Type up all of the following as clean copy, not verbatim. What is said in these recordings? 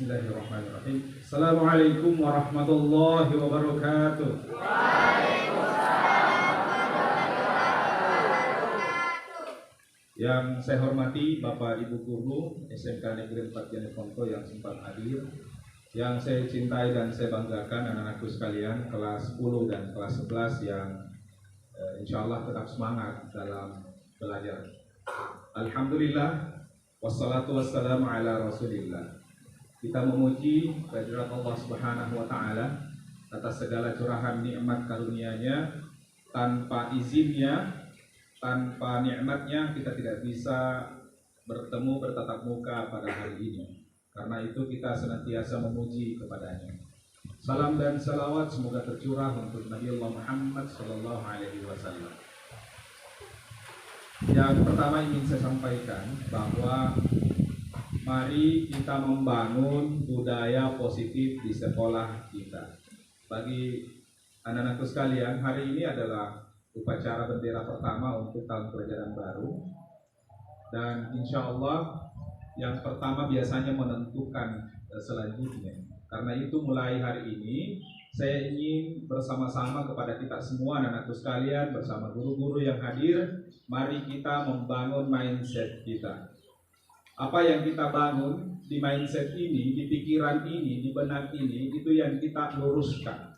Bismillahirrahmanirrahim. Assalamualaikum warahmatullahi wabarakatuh. Yang saya hormati Bapak Ibu Guru SMK Negeri 4 Jeneponto yang sempat hadir, yang saya cintai dan saya banggakan anak-anakku sekalian kelas 10 dan kelas 11 yang insya Allah tetap semangat dalam belajar. Alhamdulillah, wassalatu wassalamu ala rasulillah. Kita memuji kehadirat Allah Subhanahu wa Ta'ala atas segala curahan nikmat karunia-Nya. Tanpa izinnya, tanpa nikmatnya, kita tidak bisa bertemu bertatap muka pada hari ini. Karena itu kita senantiasa memuji kepadanya. Salam dan salawat semoga tercurah untuk Nabi Allah Muhammad Sallallahu Alaihi Wasallam. Yang pertama ingin saya sampaikan bahwa mari kita membangun budaya positif di sekolah kita. Bagi anak-anakku sekalian, hari ini adalah upacara bendera pertama untuk tahun pelajaran baru. Dan insya Allah yang pertama biasanya menentukan selanjutnya. Karena itu mulai hari ini saya ingin bersama-sama kepada kita semua anak-anakku sekalian bersama guru-guru yang hadir, mari kita membangun mindset kita. Apa yang kita bangun di mindset ini, di pikiran ini, di benak ini, itu yang kita luruskan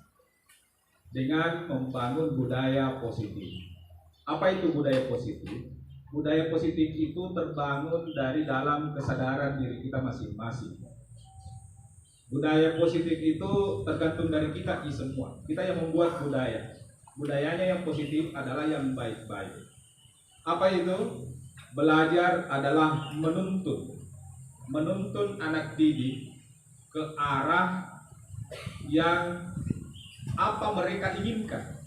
dengan membangun budaya positif. Apa itu budaya positif? Budaya positif itu terbangun dari dalam kesadaran diri kita masing-masing. Budaya positif itu tergantung dari kita semua. Kita yang membuat budaya. Budayanya yang positif adalah yang baik-baik. Apa itu? Belajar adalah menuntun anak didik ke arah yang apa mereka inginkan.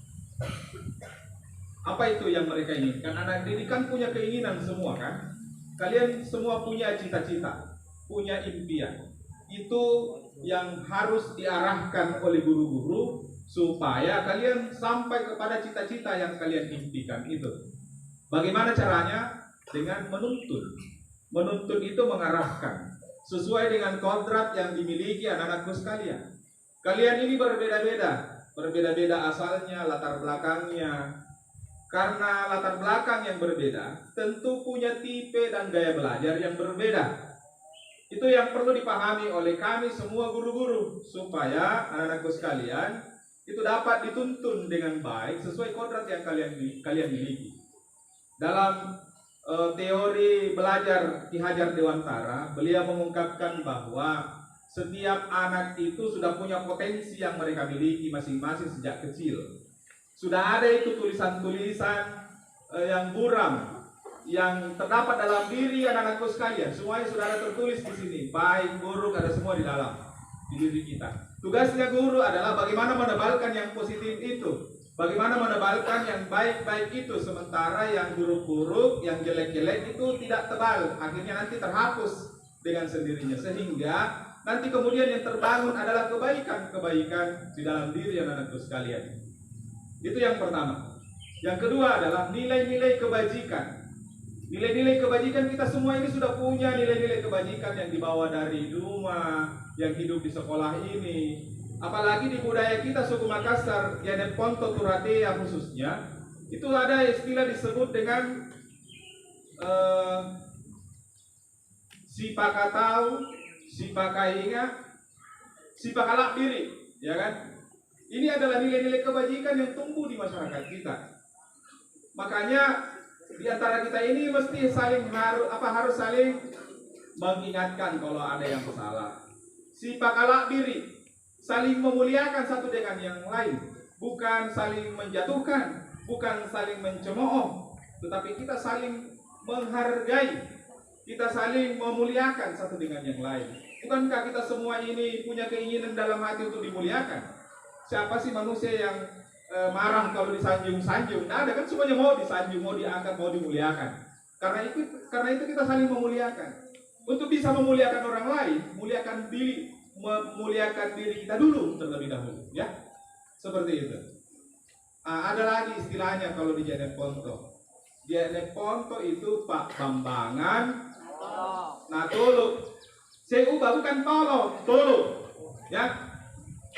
Apa itu yang mereka inginkan? Anak didik kan punya keinginan semua kan? Kalian semua punya cita-cita, punya impian. Itu yang harus diarahkan oleh guru-guru supaya kalian sampai kepada cita-cita yang kalian impikan itu. Bagaimana caranya? Dengan menuntun. Menuntun itu mengarahkan sesuai dengan kodrat yang dimiliki anak-anakku sekalian. Kalian ini berbeda-beda asalnya, latar belakangnya. Karena latar belakang yang berbeda, tentu punya tipe dan gaya belajar yang berbeda. Itu yang perlu dipahami oleh kami semua guru-guru supaya anak-anakku sekalian itu dapat dituntun dengan baik sesuai kodrat yang kalian miliki. Dalam teori belajar Ki Hajar Dewantara, beliau mengungkapkan bahwa setiap anak itu sudah punya potensi yang mereka miliki masing-masing sejak kecil. Sudah ada itu tulisan-tulisan yang buram yang terdapat dalam diri anak-anakku sekalian. Semuanya sudah ada tertulis di sini, baik buruk ada semua di dalam di diri kita. Tugasnya guru adalah bagaimana menebalkan yang positif itu. Bagaimana menebalkan yang baik-baik itu, sementara yang buruk-buruk, yang jelek-jelek itu tidak tebal, akhirnya nanti terhapus dengan sendirinya, sehingga nanti kemudian yang terbangun adalah kebaikan-kebaikan di dalam diri anak-anakku sekalian. Itu yang pertama. Yang kedua adalah nilai-nilai kebajikan. Nilai-nilai kebajikan kita semua ini sudah punya nilai-nilai kebajikan yang dibawa dari rumah, yang hidup di sekolah ini. Apalagi di budaya kita suku Makassar, Jeneponto Turatea khususnya, itu ada istilah disebut dengan sipakatau, sipakainga, sipakalak diri, ya kan? Ini adalah nilai-nilai kebajikan yang tumbuh di masyarakat kita. Makanya di antara kita ini mesti harus saling mengingatkan kalau ada yang salah. Sipakalak diri, saling memuliakan satu dengan yang lain, bukan saling menjatuhkan, bukan saling mencemooh, tetapi kita saling menghargai, kita saling memuliakan satu dengan yang lain. Bukankah kita semua ini punya keinginan dalam hati untuk dimuliakan? Siapa sih manusia yang marah kalau disanjung-sanjung? Nah, ada kan semuanya mau disanjung, mau diangkat, mau dimuliakan. Karena itu kita saling memuliakan. Untuk bisa memuliakan orang lain, memuliakan diri kita dulu terlebih dahulu, ya. Seperti itu. Ada lagi istilahnya kalau di Jeneponto. Jeneponto itu Pak Bambangan Natuluk. Saya ubah coba, bukan tolo, tolo. Ya,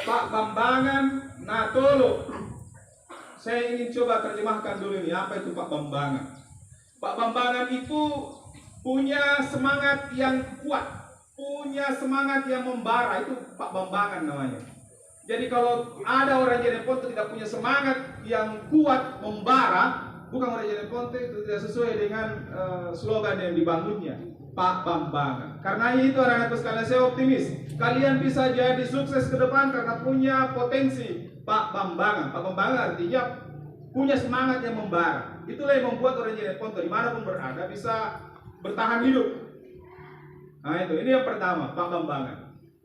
Pak Bambangan Natolo. Saya ingin coba terjemahkan dulu ini, apa itu Pak Bambangan. Pak Bambangan itu punya semangat yang kuat, punya semangat yang membara, itu Pak Bambangan namanya. Jadi kalau ada orang Jeneponto tidak punya semangat yang kuat, membara, bukan orang Jeneponto, itu tidak sesuai dengan slogan yang dibangunnya, Pak Bambangan. Karena itu anak-anakku sekalian, saya optimis kalian bisa jadi sukses ke depan karena punya potensi Pak Bambangan. Pak Bambangan artinya punya semangat yang membara. Itulah yang membuat orang Jeneponto dimanapun berada bisa bertahan hidup. Nah itu, ini yang pertama, Pak Bambangan.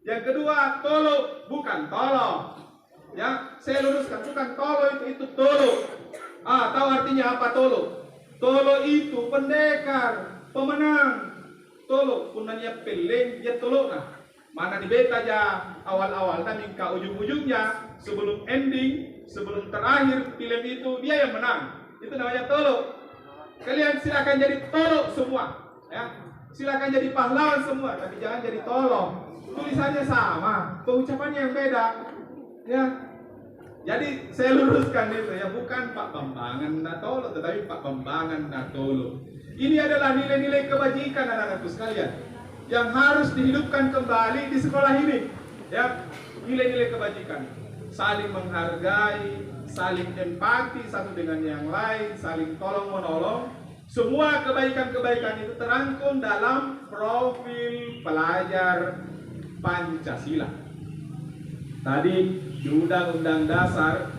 Yang kedua, tolo, bukan tolo. Ya, saya luruskan, bukan tolo, itu tolo. Tahu artinya apa tolo? Tolo itu pendekar, pemenang. Tolo, punanya peleng, ya tolo nah. Mana di beta aja awal-awal, tapi ke ujung-ujungnya, sebelum ending, sebelum terakhir film itu, dia yang menang. Itu namanya tolo. Kalian silakan jadi tolo semua. Ya, silakan jadi pahlawan semua, tapi jangan jadi tolo. Tulisannya sama, pengucapannya yang beda. Ya, jadi saya luruskan itu ya, bukan Pak Bambangan Natolo, tetapi Pak Bambangan Natolo. Ini adalah nilai-nilai kebajikan anak-anakku sekalian yang harus dihidupkan kembali di sekolah ini. Ya, nilai-nilai kebajikan, saling menghargai, saling empati satu dengan yang lain, saling tolong menolong. Semua kebaikan-kebaikan itu terangkum dalam profil pelajar Pancasila. Tadi di Undang-Undang Dasar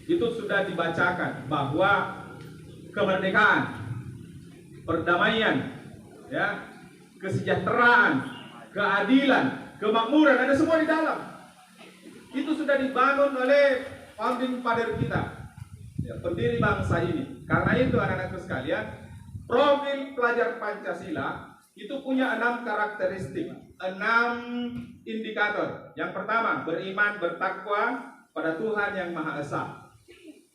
itu sudah dibacakan bahwa kemerdekaan, perdamaian, ya, kesejahteraan, keadilan, kemakmuran, ada semua di dalam. Itu sudah dibangun oleh founding father kita, ya, pendiri bangsa ini. Karena itu anak-anakku sekalian, profil pelajar Pancasila itu punya 6 karakteristik, 6 indikator. Yang pertama, beriman bertakwa pada Tuhan yang Maha Esa,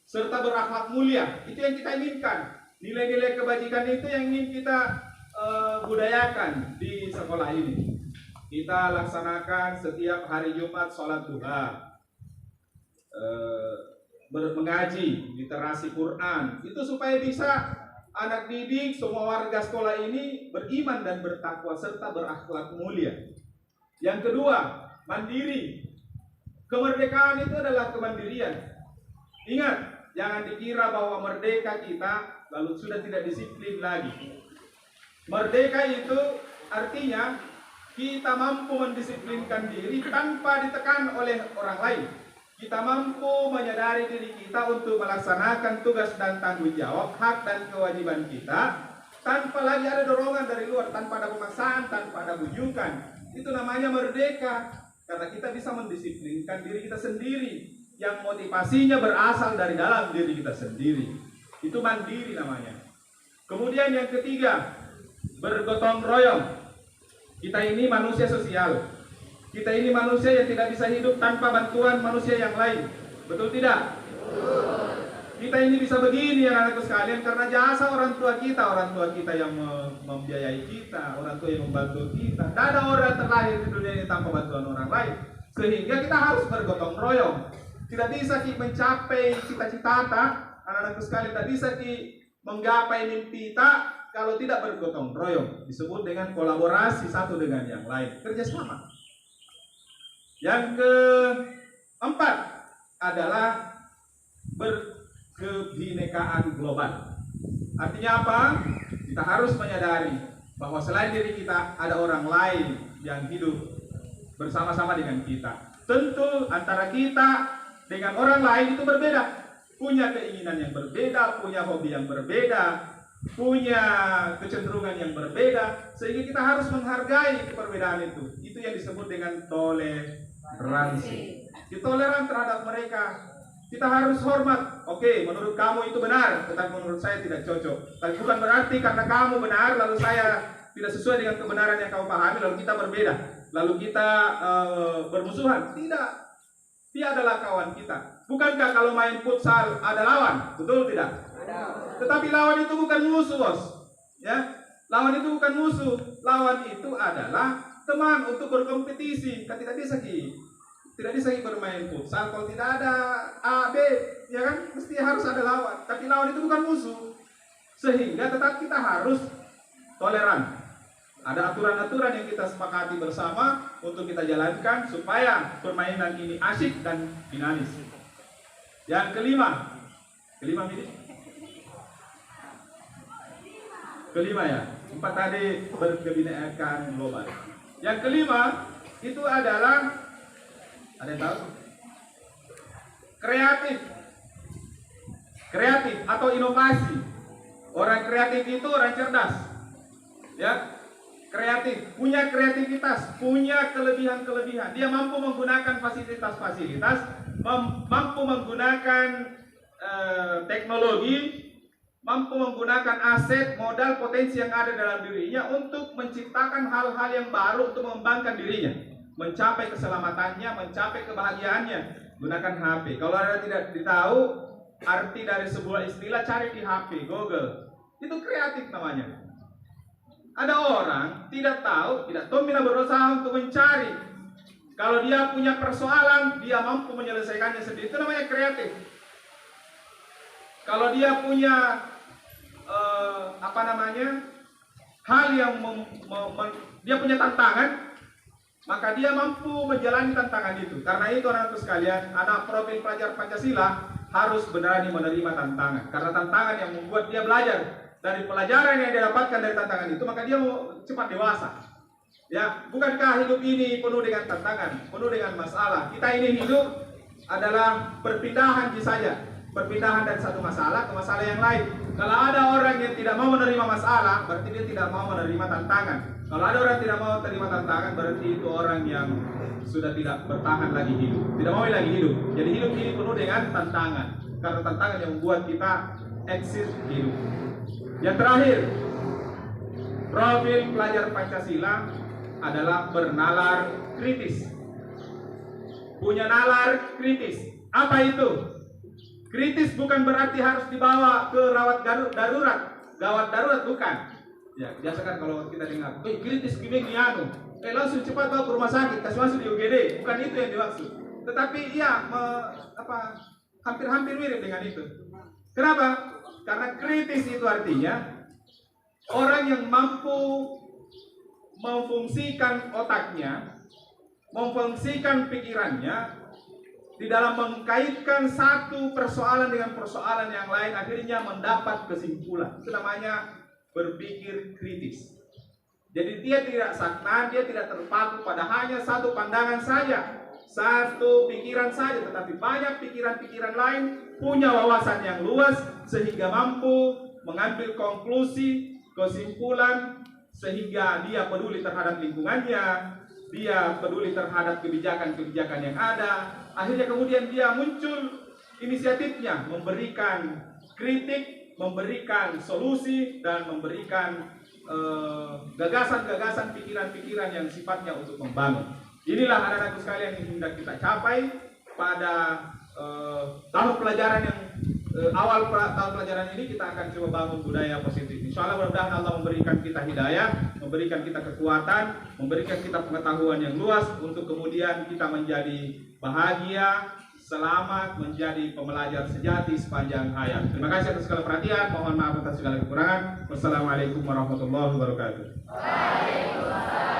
serta berakhlak mulia. Itu yang kita inginkan. Nilai-nilai kebajikan itu yang ingin kita budayakan di sekolah ini. Kita laksanakan setiap hari Jumat sholat duha, mengaji, literasi Quran. Itu supaya bisa anak didik, semua warga sekolah ini beriman dan bertakwa serta berakhlak mulia. Yang kedua, mandiri. Kemerdekaan itu adalah kemandirian. Ingat, jangan dikira bahwa merdeka kita lalu sudah tidak disiplin lagi. Merdeka itu artinya kita mampu mendisiplinkan diri tanpa ditekan oleh orang lain. Kita mampu menyadari diri kita untuk melaksanakan tugas dan tanggung jawab, hak dan kewajiban kita, tanpa lagi ada dorongan dari luar, tanpa ada pemaksaan, tanpa ada bujukan. Itu namanya merdeka, karena kita bisa mendisiplinkan diri kita sendiri, yang motivasinya berasal dari dalam diri kita sendiri. Itu mandiri namanya. Kemudian yang ketiga, bergotong royong. Kita ini manusia sosial. Kita ini manusia yang tidak bisa hidup tanpa bantuan manusia yang lain. Betul tidak? Kita ini bisa begini anak-anakku sekalian karena jasa orang tua kita yang membiayai kita, orang tua yang membantu kita. Tidak ada orang terlahir di dunia ini tanpa bantuan orang lain. Sehingga kita harus bergotong royong. Tidak bisa kita mencapai cita-cita, anak-anakku sekalian, tidak bisa kita menggapai mimpi kita kalau tidak bergotong royong. Disebut dengan kolaborasi satu dengan yang lain, kerjasama. Yang keempat adalah berkebinekaan global. Artinya apa? Kita harus menyadari bahwa selain diri kita ada orang lain yang hidup bersama-sama dengan kita. Tentu antara kita dengan orang lain itu berbeda, punya keinginan yang berbeda, punya hobi yang berbeda, punya kecenderungan yang berbeda, sehingga kita harus menghargai perbedaan itu. Itu yang disebut dengan toleransi. Toleran terhadap mereka. Kita harus hormat. Oke, menurut kamu itu benar, tetapi menurut saya tidak cocok. Tapi bukan berarti karena kamu benar lalu saya tidak sesuai dengan kebenaran yang kamu pahami lalu kita berbeda, lalu kita bermusuhan. Tidak. Dia adalah kawan kita. Bukankah kalau main futsal ada lawan? Betul tidak? Tetapi lawan itu bukan musuh, bos. Ya, lawan itu bukan musuh. Lawan itu adalah teman teman-teman untuk berkompetisi. Kan tidak bisa tidak bisa bermain futsal kalau tidak ada A, B, ya kan? Mesti harus ada lawan. Tapi lawan itu bukan musuh. Sehingga tetap kita harus toleran. Ada aturan-aturan yang kita sepakati bersama untuk kita jalankan supaya permainan ini asyik dan dinamis. Yang kelima ini. Kelima ya. 4 tadi berkebinekaan global. Yang kelima itu adalah, ada yang tahu? Kreatif atau inovasi. Orang kreatif itu orang cerdas. Ya. Kreatif, punya kreativitas, punya kelebihan-kelebihan. Dia mampu menggunakan fasilitas-fasilitas, mampu menggunakan teknologi, mampu menggunakan aset, modal, potensi yang ada dalam dirinya untuk menciptakan hal-hal yang baru untuk mengembangkan dirinya, mencapai keselamatannya, mencapai kebahagiaannya. Gunakan HP. Kalau Anda tidak tahu arti dari sebuah istilah, cari di HP, Google. Itu kreatif namanya. Ada orang tidak tahu berusaha untuk mencari. Kalau dia punya persoalan, dia mampu menyelesaikannya sendiri. Itu namanya kreatif. Kalau dia punya hal yang dia punya tantangan, maka dia mampu menjalani tantangan itu. Karena itu anak-anakku sekalian, anak profil pelajar Pancasila harus berani menerima tantangan. Karena tantangan yang membuat dia belajar. Dari pelajaran yang dia dapatkan dari tantangan itu, maka dia mau cepat dewasa. Ya, bukankah hidup ini penuh dengan tantangan, penuh dengan masalah? Kita ini hidup adalah perpindahan saja, perpindahan dari satu masalah ke masalah yang lain. Kalau ada orang yang tidak mau menerima masalah, berarti dia tidak mau menerima tantangan. Kalau ada orang yang tidak mau menerima tantangan, berarti itu orang yang sudah tidak bertahan lagi hidup, tidak mau lagi hidup. Jadi hidup ini penuh dengan tantangan, karena tantangan yang membuat kita eksis hidup. Yang terakhir, profil pelajar Pancasila adalah bernalar kritis. Punya nalar kritis. Apa itu? Kritis bukan berarti harus dibawa ke rawat darurat. Gawat darurat bukan. Ya, biasa kan kalau kita dengar, kritis gini langsung cepat bawa ke rumah sakit, kasih masuk di UGD. Bukan itu yang dimaksud. Tetapi ya hampir-hampir mirip dengan itu. Kenapa? Karena kritis itu artinya orang yang mampu memfungsikan otaknya, memfungsikan pikirannya di dalam mengkaitkan satu persoalan dengan persoalan yang lain, akhirnya mendapat kesimpulan. Itu namanya berpikir kritis. Jadi dia tidak stagnan, dia tidak terpaku pada hanya satu pandangan saja, satu pikiran saja, tetapi banyak pikiran-pikiran lain, punya wawasan yang luas sehingga mampu mengambil konklusi, kesimpulan, sehingga dia peduli terhadap lingkungannya, dia peduli terhadap kebijakan-kebijakan yang ada. Akhirnya kemudian dia muncul inisiatifnya, memberikan kritik, memberikan solusi, dan memberikan gagasan-gagasan, pikiran-pikiran yang sifatnya untuk membangun. Inilah anak-anakku sekalian yang hendak kita capai pada tahun pelajaran yang awal tahun pelajaran ini. Kita akan coba bangun budaya positif. Insya Allah mudah-mudahan Allah memberikan kita hidayah, memberikan kita kekuatan, memberikan kita pengetahuan yang luas untuk kemudian kita menjadi bahagia, selamat, menjadi pembelajar sejati sepanjang hayat. Terima kasih atas segala perhatian. Mohon maaf atas segala kekurangan. Wassalamualaikum warahmatullahi wabarakatuh. Waalaikumsalam.